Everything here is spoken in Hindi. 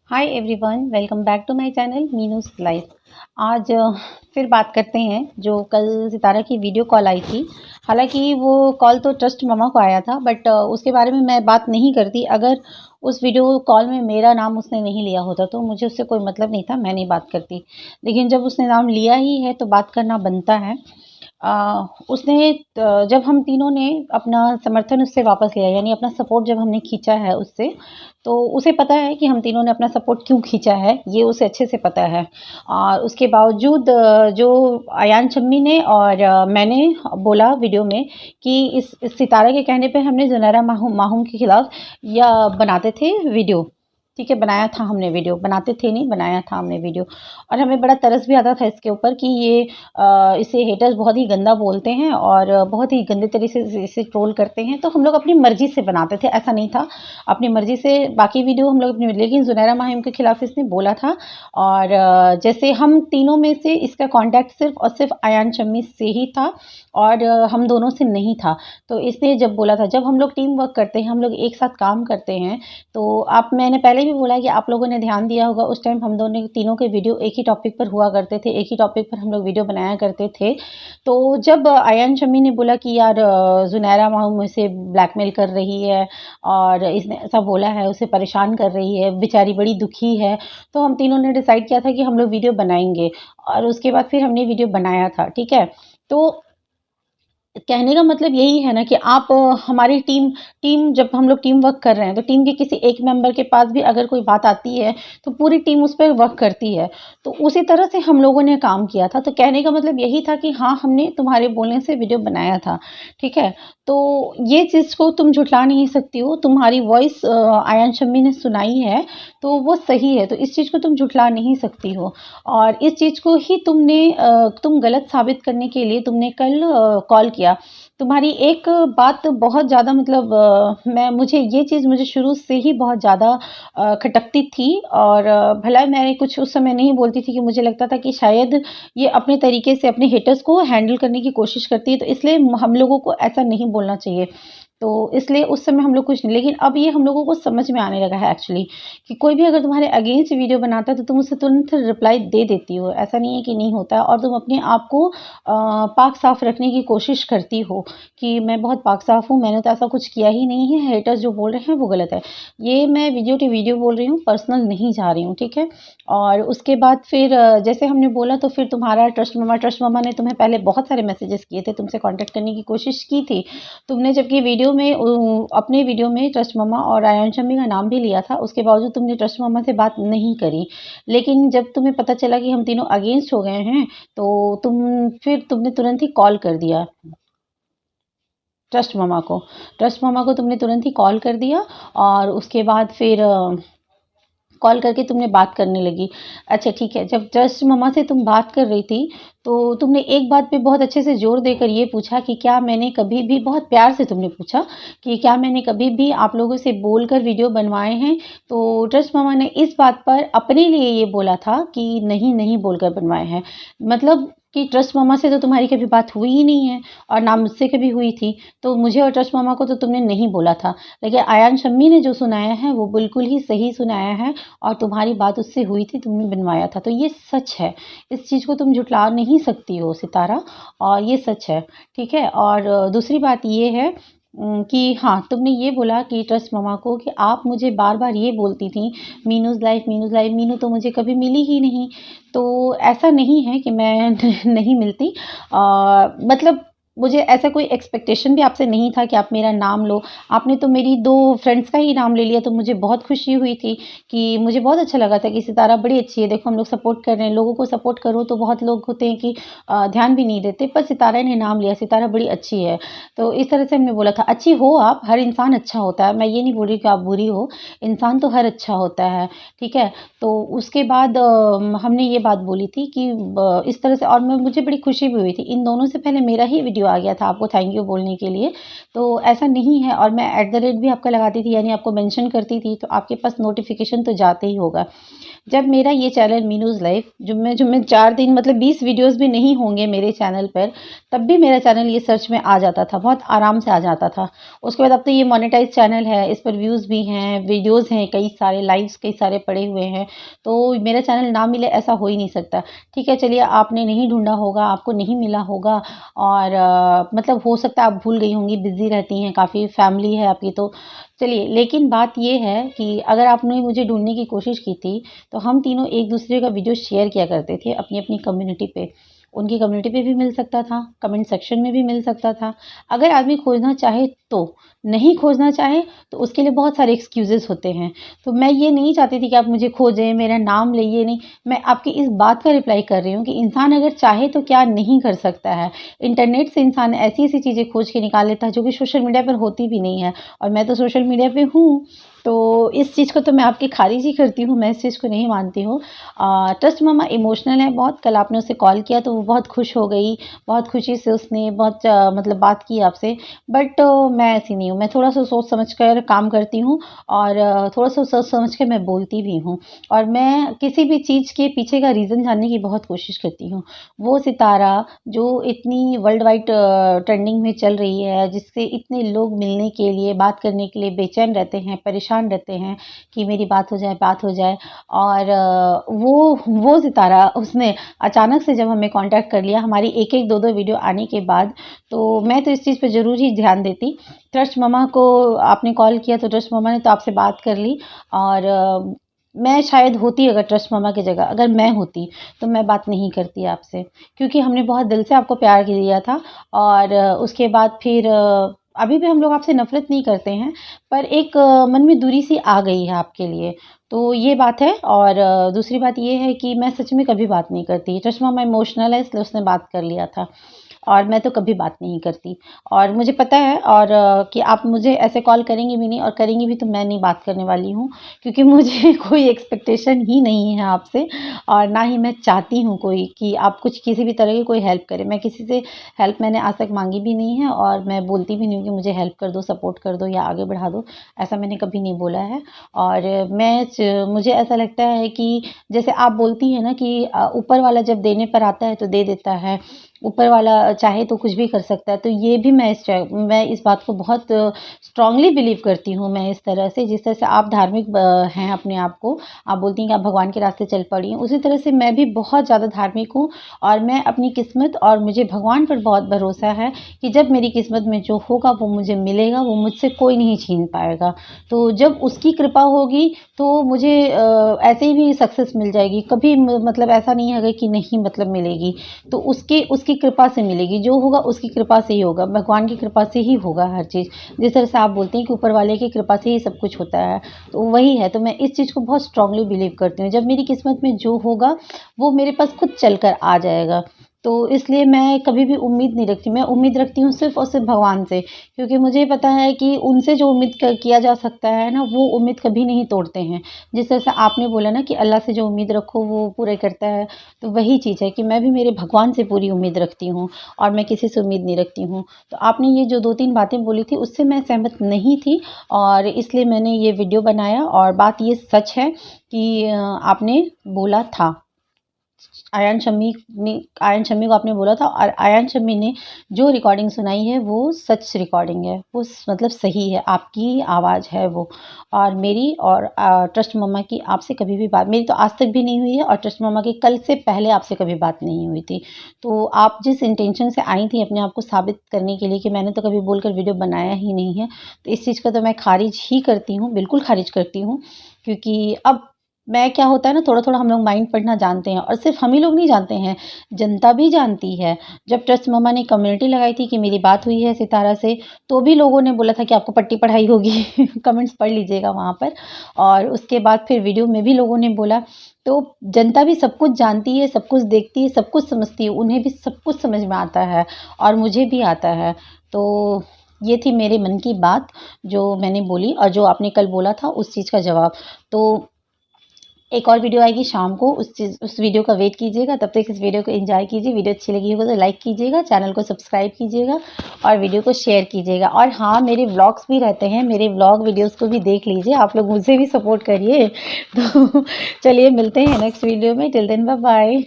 Hi everyone, welcome back to my channel Meenu's life. आज फिर बात करते हैं जो कल सितारा की वीडियो कॉल आई थी। हालांकि वो कॉल तो ट्रस्ट ममा को आया था, बट उसके बारे में मैं बात नहीं करती अगर उस वीडियो कॉल में मेरा नाम उसने नहीं लिया होता। तो मुझे उससे कोई मतलब नहीं था, मैं नहीं बात करती। लेकिन जब उसने नाम लिया ही है तो बात करना बनता है। उसने जब हम तीनों ने अपना समर्थन उससे वापस लिया, यानी अपना सपोर्ट जब हमने खींचा है उससे, तो उसे पता है कि हम तीनों ने अपना सपोर्ट क्यों खींचा है, ये उसे अच्छे से पता है। और उसके बावजूद जो अयान चम्मी ने और मैंने बोला वीडियो में कि इस सितारा के कहने पे हमने ज़ुनैरा माहूम के खिलाफ या बनाते थे वीडियो। ठीक है, बनाया था हमने वीडियो, बनाते थे नहीं, बनाया था हमने वीडियो। और हमें बड़ा तरस भी आता था इसके ऊपर कि ये इसे हेटर्स बहुत ही गंदा बोलते हैं और बहुत ही गंदे तरीके से इसे ट्रोल करते हैं। तो हम लोग अपनी मर्जी से बनाते थे, ऐसा नहीं था। अपनी मर्जी से बाकी वीडियो हम लोग अपनी, लेकिन ज़ुनैरा माहिम के खिलाफ इसने बोला था। और जैसे हम तीनों में से इसका कांटेक्ट सिर्फ और सिर्फ अयान शम्मी से ही था और हम दोनों से नहीं था। तो इसने जब बोला था, जब हम लोग टीम वर्क करते हैं, हम लोग एक साथ काम करते हैं, तो आप, मैंने पहले भी बोला कि आप लोगों ने ध्यान दिया होगा, उस टाइम हम दोनों तीनों के वीडियो एक ही टॉपिक पर हुआ करते थे, एक ही टॉपिक पर हम लोग वीडियो बनाया करते थे। तो जब अयान शम्मी ने बोला कि यार ज़ुनैरा माहूम मुझसे ब्लैकमेल कर रही है और इसने ऐसा बोला है, उसे परेशान कर रही है, बेचारी बड़ी दुखी है, तो हम तीनों ने डिसाइड किया था कि हम लोग वीडियो बनाएंगे। और उसके बाद फिर हमने वीडियो बनाया था। ठीक है, तो कहने का मतलब यही है ना कि आप हमारी टीम टीम जब हम लोग टीम वर्क कर रहे हैं, तो टीम के किसी एक मेंबर के पास भी अगर कोई बात आती है तो पूरी टीम उस पर वर्क करती है। तो उसी तरह से हम लोगों ने काम किया था। तो कहने का मतलब यही था कि हाँ, हमने तुम्हारे बोलने से वीडियो बनाया था। ठीक है, तो ये चीज़ को तुम झुठला नहीं सकती हो। तुम्हारी वॉइस आयन शम्मी ने सुनाई है तो वो सही है, तो इस चीज़ को तुम झुठला नहीं सकती हो। और इस चीज़ को ही तुम गलत साबित करने के लिए तुमने कल कॉल किया। तुम्हारी एक बात बहुत ज़्यादा, मतलब मुझे शुरू से ही बहुत ज़्यादा खटकती थी। और भला मैंने कुछ उस समय नहीं बोलती थी कि मुझे लगता था कि शायद ये अपने तरीके से अपने हेटर्स को हैंडल करने की कोशिश करती है, तो इसलिए हम लोगों को ऐसा नहीं बोलना चाहिए। तो इसलिए उस समय हम लोग कुछ नहीं, लेकिन अब ये हम लोगों को समझ में आने लगा है एक्चुअली, कि कोई भी अगर तुम्हारे अगेंस्ट वीडियो बनाता है तो तुम उसे तुरंत रिप्लाई दे देती हो। ऐसा नहीं है कि नहीं होता है, और तुम अपने आप को पाक साफ रखने की कोशिश करती हो कि मैं बहुत पाक साफ हूँ, मैंने तो ऐसा कुछ किया ही नहीं है, हेटर्स जो बोल रहे हैं वो गलत है। ये मैं वीडियो टू वीडियो बोल रही हूँ, पर्सनल नहीं जा रही हूँ। ठीक है, और उसके बाद फिर जैसे हमने बोला, तो फिर तुम्हारा ट्रस्ट ममा ने तुम्हें पहले बहुत सारे मैसेजेस किए थे, तुमसे कांटेक्ट करने की कोशिश की थी तुमने, जबकि अपने वीडियो में ट्रस्ट मम्मा और आयन शम्मी का नाम भी लिया था, उसके बावजूद तुमने ट्रस्ट मम्मा से बात नहीं करी। लेकिन जब तुम्हें पता चला कि हम तीनों अगेंस्ट हो गए हैं, तो तुमने तुरंत ही कॉल कर दिया ट्रस्ट मम्मा को। ट्रस्ट मम्मा को तुमने तुरंत ही कॉल कर दिया, और उसके बाद फिर कॉल करके तुमने बात करने लगी। अच्छा ठीक है, जब जस्ट मम्मा से तुम बात कर रही थी, तो तुमने एक बात पे बहुत अच्छे से ज़ोर देकर ये पूछा कि क्या मैंने कभी भी, बहुत प्यार से तुमने पूछा कि क्या मैंने कभी भी आप लोगों से बोलकर वीडियो बनवाए हैं? तो जस्ट मम्मा ने इस बात पर अपने लिए ये बोला था कि नहीं, नहीं बोलकर बनवाए हैं। मतलब कि ट्रस्ट मम्मा से तो तुम्हारी कभी बात हुई ही नहीं है, और ना मुझसे कभी हुई थी। तो मुझे और ट्रस्ट मम्मा को तो तुमने नहीं बोला था। लेकिन आयान शम्मी ने जो सुनाया है वो बिल्कुल ही सही सुनाया है, और तुम्हारी बात उससे हुई थी, तुमने बनवाया था, तो ये सच है। इस चीज़ को तुम झुठला नहीं सकती हो सितारा, और ये सच है। ठीक है, और दूसरी बात ये है कि हाँ, तुमने ये बोला कि ट्रस्ट मम्मा को कि आप मुझे बार-बार ये बोलती थी, मीनूज़ लाइफ़, मीनूज़ लाइफ़, मीनू तो मुझे कभी मिली ही नहीं। तो ऐसा नहीं है कि मैं नहीं मिलती। मतलब मुझे ऐसा कोई एक्सपेक्टेशन भी आपसे नहीं था कि आप मेरा नाम लो। आपने तो मेरी 2 फ्रेंड्स का ही नाम ले लिया, तो मुझे बहुत खुशी हुई थी, कि मुझे बहुत अच्छा लगा था कि सितारा बड़ी अच्छी है, देखो हम लोग सपोर्ट कर रहे हैं। लोगों को सपोर्ट करो तो बहुत लोग होते हैं कि ध्यान भी नहीं देते, पर सितारा ने नाम लिया, सितारा बड़ी अच्छी है। तो इस तरह से हमने बोला था, अच्छी हो आप, हर इंसान अच्छा होता है, मैं ये नहीं बोल रही कि आप बुरी हो, इंसान तो हर अच्छा होता है। ठीक है, तो उसके बाद हमने ये बात बोली थी कि इस तरह से, और मुझे बड़ी खुशी भी हुई थी। इन दोनों से पहले मेरा ही वीडियो आ गया था आपको थैंक यू बोलने के लिए, तो ऐसा नहीं है। और मैं @ भी आपका लगाती थी, यानी आपको मेंशन करती थी, तो आपके पास नोटिफिकेशन तो जाते ही होगा। जब मेरा ये चैनल मीनूज़ लाइफ जो मैं 4 दिन मतलब 20 वीडियोज़ भी नहीं होंगे मेरे चैनल पर, तब भी मेरा चैनल ये सर्च में आ जाता था, बहुत आराम से आ जाता था। उसके बाद अब तो ये मोनेटाइज़ चैनल है, इस पर व्यूज़ भी हैं, वीडियोज़ हैं, कई सारे लाइक्स कई सारे पड़े हुए हैं, तो मेरा चैनल ना मिले ऐसा हो ही नहीं सकता। ठीक है, चलिए आपने नहीं ढूँढा होगा, आपको नहीं मिला होगा और मतलब हो सकता है आप भूल गई होंगी, बिज़ी रहती हैं, काफ़ी फैमिली है आपकी तो चलिए। लेकिन बात ये है कि अगर आपने मुझे ढूँढने की कोशिश की थी, तो हम तीनों एक-दूसरे का वीडियो शेयर किया करते थे अपनी-अपनी कम्युनिटी पे। उनकी कम्युनिटी पे भी मिल सकता था, कमेंट सेक्शन में भी मिल सकता था। अगर आदमी खोजना चाहे तो, नहीं खोजना चाहे तो उसके लिए बहुत सारे एक्सक्यूज़ेज़ होते हैं। तो मैं ये नहीं चाहती थी कि आप मुझे खोजें, मेरा नाम लें, ये नहीं। मैं आपकी इस बात का रिप्लाई कर रही हूँ कि इंसान अगर चाहे तो क्या नहीं कर सकता है। इंटरनेट से इंसान ऐसी-ऐसी चीज़ें खोज के निकाल लेता है जो कि सोशल मीडिया पर होती भी नहीं है और मैं तो सोशल मीडिया पे हूँ, तो इस चीज़ को तो मैं आपकी ख़ारिज ही करती हूँ, मैं इस चीज़ को नहीं मानती हूँ। ट्रस्ट मम्मा इमोशनल है बहुत, कल आपने उसे कॉल किया तो वो बहुत खुश हो गई, बहुत खुशी से उसने बहुत मतलब बात की आपसे। बट मैं ऐसी नहीं हूँ, मैं थोड़ा-सा सोच समझ कर काम करती हूँ और थोड़ा-सा सोच समझ के मैं बोलती भी हूँ और मैं किसी भी चीज़ के पीछे का रीज़न जानने की बहुत कोशिश करती हूँ। वो सितारा जो इतनी वर्ल्ड वाइड ट्रेंडिंग में चल रही है, जिससे इतने लोग मिलने के लिए, बात करने के लिए बेचैन रहते हैं, परेशान रहते हैं कि मेरी बात हो जाए, बात हो जाए और वो सितारा उसने अचानक से जब हमें कॉन्टैक्ट कर लिया, हमारी एक-एक, दो-दो वीडियो आने के बाद, तो मैं तो इस चीज़ पे ज़रूर ही ध्यान देती। ट्रस्ट मम्मा को आपने कॉल किया तो ट्रस्ट मम्मा ने तो आपसे बात कर ली और मैं शायद होती अगर ट्रस्ट मम्मा की जगह अगर मैं होती, तो मैं बात नहीं करती आपसे क्योंकि हमने बहुत दिल से आपको प्यार दिया था और उसके बाद फिर अभी भी हम लोग आपसे नफ़रत नहीं करते हैं, पर एक मन में दूरी सी आ गई है आपके लिए। तो ये बात है और दूसरी बात ये है कि मैं सच में कभी बात नहीं करती। चश्मा मैं इमोशनल है इसलिए उसने बात कर लिया था और मैं तो कभी बात नहीं करती और मुझे पता है और कि आप मुझे ऐसे कॉल करेंगी भी नहीं और करेंगी भी तो मैं नहीं बात करने वाली हूँ क्योंकि मुझे कोई एक्सपेक्टेशन ही नहीं है आपसे और ना ही मैं चाहती हूँ कोई कि आप कुछ किसी भी तरह की कोई हेल्प करें। मैं किसी से हेल्प मैंने आज तक माँगी भी नहीं है और मैं बोलती भी नहीं हूँ कि मुझे हेल्प कर दो, सपोर्ट कर दो या आगे बढ़ा दो, ऐसा मैंने कभी नहीं बोला है। और मुझे ऐसा लगता है कि जैसे आप बोलती हैं ना कि ऊपर वाला जब देने पर आता है तो दे देता है, ऊपर वाला चाहे तो कुछ भी कर सकता है, तो ये भी मैं इस बात को बहुत स्ट्रॉन्गली बिलीव करती हूँ मैं इस तरह से, जिस तरह से आप धार्मिक हैं अपने आप को, आप बोलती हैं कि आप भगवान के रास्ते चल पड़ी हैं, उसी तरह से मैं भी बहुत ज़्यादा धार्मिक हूँ और मैं अपनी किस्मत और मुझे भगवान पर बहुत भरोसा है कि जब मेरी किस्मत में जो होगा वो मुझे मिलेगा, वो मुझसे कोई नहीं छीन पाएगा। तो जब उसकी कृपा होगी तो मुझे ऐसे ही भी सक्सेस मिल जाएगी, कभी मतलब ऐसा नहीं है कि नहीं मतलब मिलेगी, तो उसकी कृपा से मिलेगी, जो होगा उसकी कृपा से ही होगा, भगवान की कृपा से ही होगा हर चीज़। जिस तरह से आप बोलते हैं कि ऊपर वाले की कृपा से ही सब कुछ होता है, तो वही है। तो मैं इस चीज़ को बहुत स्ट्रॉन्गली बिलीव करती हूँ, जब मेरी किस्मत में जो होगा वो मेरे पास खुद चल कर आ जाएगा। तो इसलिए मैं कभी भी उम्मीद नहीं रखती, मैं उम्मीद रखती हूँ सिर्फ़ और सिर्फ़ भगवान से, क्योंकि मुझे पता है कि उनसे जो उम्मीद किया जा सकता है ना, वो उम्मीद कभी नहीं तोड़ते हैं। जिस तरह से आपने बोला ना कि अल्लाह से जो उम्मीद रखो वो पूरे करता है, तो वही चीज़ है कि मैं भी मेरे भगवान से पूरी उम्मीद रखती हूँ और मैं किसी से उम्मीद नहीं रखती हूँ। तो आपने ये जो 2-3 बातें बोली थी उससे मैं सहमत नहीं थी और इसलिए मैंने ये वीडियो बनाया और बात ये सच है कि आपने बोला था। आयन शम्मी को आपने बोला था और आयन शम्मी ने जो रिकॉर्डिंग सुनाई है वो सच रिकॉर्डिंग है, वो मतलब सही है, आपकी आवाज़ है वो। और मेरी और ट्रस्ट मम्मा की आपसे कभी भी बात मेरी तो आज तक भी नहीं हुई है और ट्रस्ट मम्मा की कल से पहले आपसे कभी बात नहीं हुई थी। तो आप जिस इंटेंशन से आई थी अपने आप को साबित करने के लिए कि मैंने तो कभी बोलकर वीडियो बनाया ही नहीं है, तो इस चीज़ को तो मैं खारिज ही करती हूँ, बिल्कुल खारिज करती हूँ। क्योंकि अब मैं क्या होता है ना थोड़ा-थोड़ा हम लोग माइंड पढ़ना जानते हैं और सिर्फ़ हम ही लोग नहीं जानते हैं, जनता भी जानती है। जब ट्रस्ट मम्मा ने कम्युनिटी लगाई थी कि मेरी बात हुई है सितारा से, तो भी लोगों ने बोला था कि आपको पट्टी पढ़ाई होगी कमेंट्स पढ़ लीजिएगा वहाँ पर और उसके बाद फिर वीडियो में भी लोगों ने बोला। तो जनता भी सब कुछ जानती है, सब कुछ देखती है, सब कुछ समझती है, उन्हें भी सब कुछ समझ में आता है और मुझे भी आता है। तो ये थी मेरे मन की बात जो मैंने बोली और जो आपने कल बोला था उस चीज़ का जवाब। तो एक और वीडियो आएगी शाम को, उस वीडियो का वेट कीजिएगा। तब तक इस वीडियो को एंजॉय कीजिए। वीडियो अच्छी लगी होगी तो लाइक कीजिएगा, चैनल को सब्सक्राइब कीजिएगा और वीडियो को शेयर कीजिएगा। और हाँ, मेरे व्लॉग्स भी रहते हैं, मेरे व्लॉग वीडियोस को भी देख लीजिए। आप लोग मुझे भी सपोर्ट करिए। तो चलिए मिलते हैं नेक्स्ट वीडियो में। Till then bye bye.